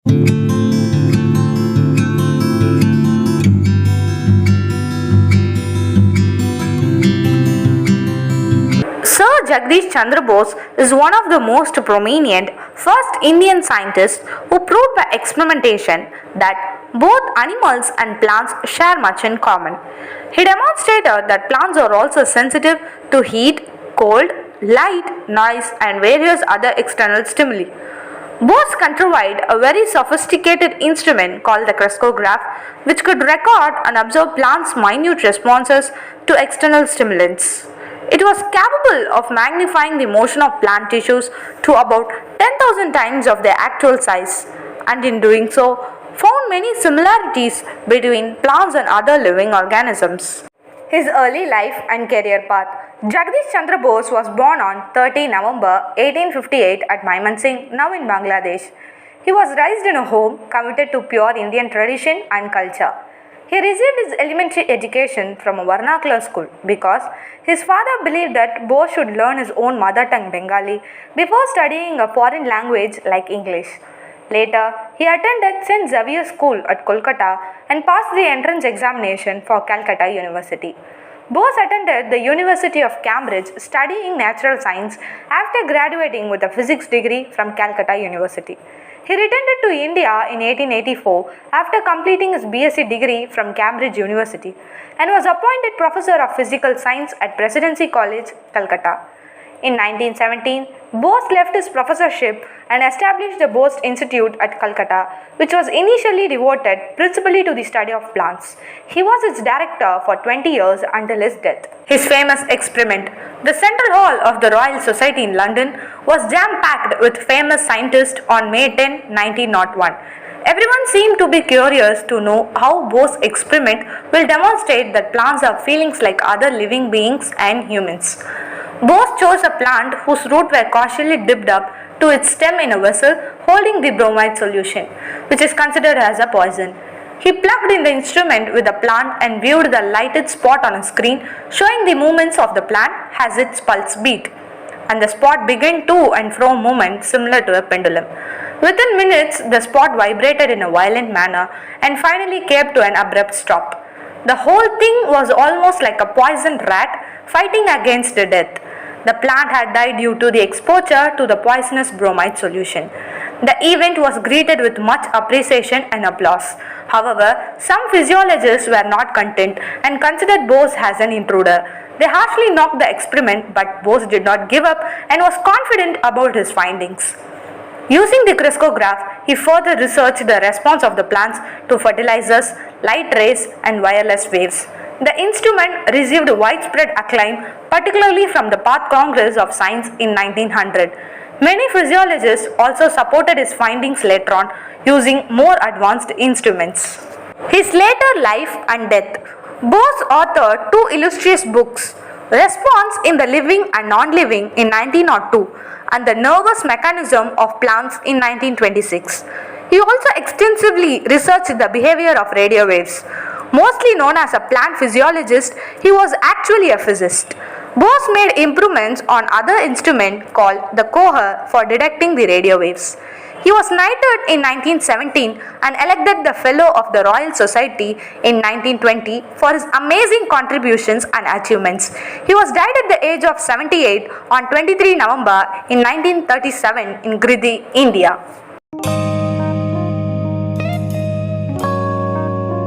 Sir Jagadish Chandra Bose is one of the most prominent first Indian scientists who proved by experimentation that both animals and plants share much in common. He demonstrated that plants are also sensitive to heat, cold, light, noise, and various other external stimuli. Bose contrived a very sophisticated instrument called the crystallograph, which could record and observe plants' minute responses to external stimulants. It was capable of magnifying the motion of plant tissues to about 10,000 times of their actual size, and in doing so, found many similarities between plants and other living organisms. His early life and career path. Jagadish Chandra Bose was born on 30 November 1858 at Mymensingh, now in Bangladesh. He was raised in a home committed to pure Indian tradition and culture. He received his elementary education from a vernacular school because his father believed that Bose should learn his own mother tongue Bengali before studying a foreign language like English. Later, he attended St. Xavier School at Kolkata and passed the entrance examination for Calcutta University. Bose attended the University of Cambridge studying natural science after graduating with a physics degree from Calcutta University. He returned to India in 1884 after completing his BSc degree from Cambridge University and was appointed Professor of Physical Science at Presidency College, Calcutta. In 1917, Bose left his professorship and established the Bose Institute at Calcutta, which was initially devoted principally to the study of plants. He was its director for 20 years until his death. His famous experiment. The Central Hall of the Royal Society in London was jam-packed with famous scientists on May 10, 1901. Everyone seemed to be curious to know how Bose's experiment will demonstrate that plants have feelings like other living beings and humans. Bose chose a plant whose roots were cautiously dipped up to its stem in a vessel holding the bromide solution, which is considered as a poison. He plugged in the instrument with the plant and viewed the lighted spot on a screen showing the movements of the plant as its pulse beat, and the spot began to and fro movement similar to a pendulum. Within minutes, the spot vibrated in a violent manner and finally came to an abrupt stop. The whole thing was almost like a poisoned rat fighting against death. The plant had died due to the exposure to the poisonous bromide solution. The event was greeted with much appreciation and applause. However, some physiologists were not content and considered Bose as an intruder. They harshly knocked the experiment, but Bose did not give up and was confident about his findings. Using the crystallograph, he further researched the response of the plants to fertilizers, light rays, and wireless waves. The instrument received widespread acclaim, particularly from the Path Congress of Science in 1900. Many physiologists also supported his findings later on using more advanced instruments. His later life and death. Bose authored two illustrious books, Response in the Living and Non-Living in 1902 and The Nervous Mechanism of Plants in 1926. He also extensively researched the behavior of radio waves. Mostly known as a plant physiologist, he was actually a physicist. Bose made improvements on other instrument called the coher for detecting the radio waves. He was knighted in 1917 and elected the Fellow of the Royal Society in 1920 for his amazing contributions and achievements. He was died at the age of 78 on 23 November in 1937 in Gridi, India.